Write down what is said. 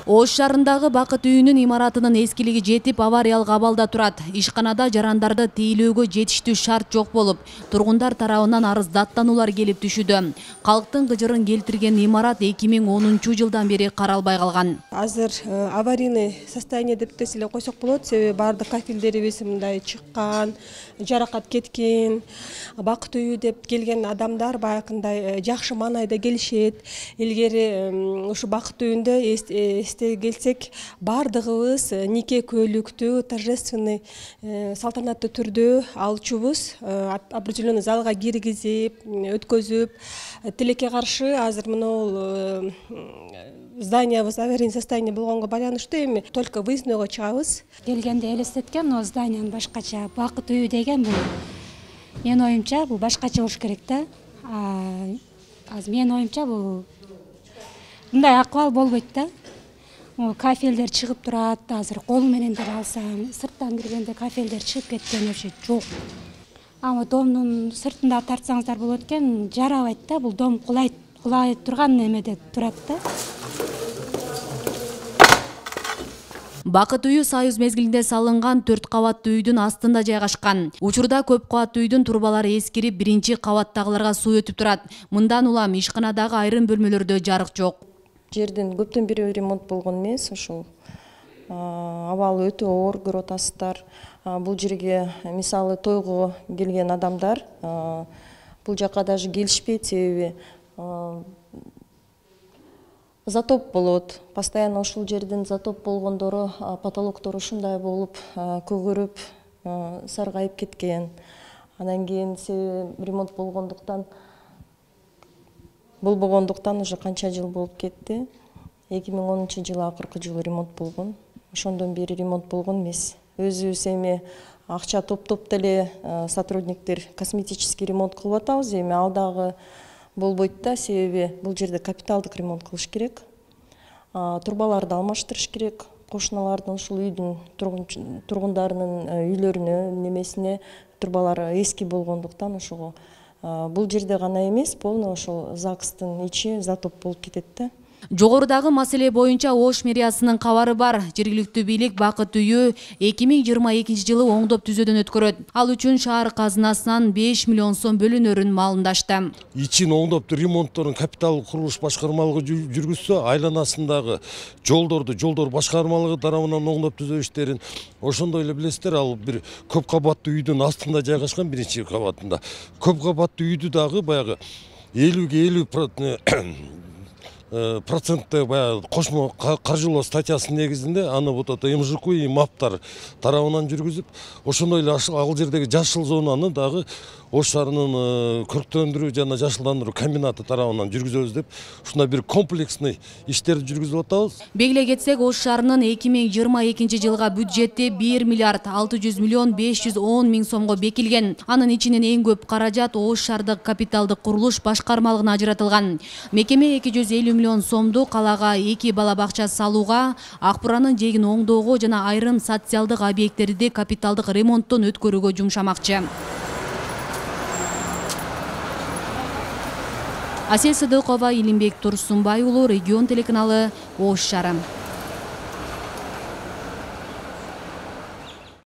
Ош шаарындагы Бакыт үйүнүн имаратынын эскилиги жетип, авариялык абалда турат. Ишканада жарандарды тейлөөгө жетиштүү шарт жок болуп, тургундар тарабынан арыз даттануулар келип түшүүдө. Калктын кыжырын келтирген имарат 2010 жылдан бери каралбай калган. Азыр аварийный состояние деп эле койсок болот, себеби баардык кафелдерибиз мындай чыккан, жаракат кеткен. Бакыт үйү деп келген адамдар баягындай жакшы маанайда келишет. Илгери ушу Бакыт үйүндө эсте келсек, бардыгыбыз нике көйлүктү торжественный салтанаттуу түрдө алчубуз, определенный залга киргизип, өткөзүп, тилекке каршы азыр мына зданиябыз аварийный состояние болгонго байланыштуу эми только выезднойго чыгабыз. Келгенде элестеткен но зданиянын башкача. Бакыт үйү деген бул менин оюмча бул башкача болуш керек да. Азыр менин оюмча бул мындай акыбал болбойт да. Кафелдер чыгып турат, азыр кол менен деп алсаң, сырттан киргенде кафелдер чыгып кеткен вообще жок. Ама домдун сыртында тартсаңыздар болот экен, жарабайт да, бул дом кулай турган немеде турат да. Бакыт үйү Союз мезгилинде салынган 4 кабаттуу үйдүн астында жайгашкан. Учурда көп кабаттуу үйдүн турбалары эскирип, биринчи кабаттагыларга суу өтүп турат. Мындан улам ишканадагы айрым бөлмөлөрдө жарык жок. Жерден көптөн бери ремонт болгон эмес, ошол абалы өтө оор көрүп атасыздар. Бул жерге мисалы тойго келген адамдар бул жака даже келишпейт, себеби затоп болот. Постоянно ушул жерден затоп болгондору потолоктору ушундай болуп, көгөрүп, саргайып кеткен. Анан кийин ремонт болбогондуктан уже канча жыл болуп кетти. 2010 жылы акыркы жылы ремонт болгон. Ошондон бери ремонт болгон эмес. Өзүбүз эми акча топтоп деле сотрудниктер косметический ремонт кылып атабыз. Эми алдагы болбойт да, себеби бул жерде капиталдык ремонт кылыш керек. Турбаларды алмаштырыш керек. Кошуналардын ушул үйдүн тургундарынын үйлөрүнө, немесине турбалары эски болгондуктан ошого бул жерде гана эмес, полный ошол ЗАГСтын ичи затоп болуп кетет да. Жогорудагы маселе боюнча Ош мэриясынын кабары бар. Жергиликтүү бийлик Бакыт үйү 2022 жылы оңдоп түзөөдөн өткөрөт. Ал үчүн шаар казынасынан 5 миллион сом бөлүнөрүн маалымдашты. Ичин оңдоп ремонтторун капиталдык курулуш башкармалыгы жүргүзсө, айланасындагы жолдор башкармалыгы тарабынан оңдоп түзөө иштерин ошондой эле билесиздер, ал бир көп кабаттуу үйдүн астында жайгашкан, биринчи кабатында. Көп кабаттуу үйдү дагы баягы 50% процентте кошмо каржылоо статьясынын негизинде аны МЖК и МАПтар тарабынан жүргүзүп, ошондой эле ал жердеги жашыл зонаны дагы Ош шаарынын көрктөндүрүү жана жашылдандыруу комбинаты тарабынан жүргүзөбүз деп, ушундай бир комплексный иштерди жүргүзүп атабыз. Белгилей кетсек, Ош шаарынын 2022 жылга бюджети 1 миллиард 600 миллион 510 миң сомго бекилген. Анын ичинен эң көп каражат Ош шаардык капиталдык курулуш башкармалыгына ажыратылган. Мекеме 250 миллион сомду калаага 2 бала бакча салууга, Ак Буранын жээгин оңдоого жана айрым социалдык объекттерди капиталдык ремонттон өткөрүүгө жумшамакчы. Асел Сыдыкова, Илимбек Турсунбай уулу, Регион телеканалы, Ош шаары.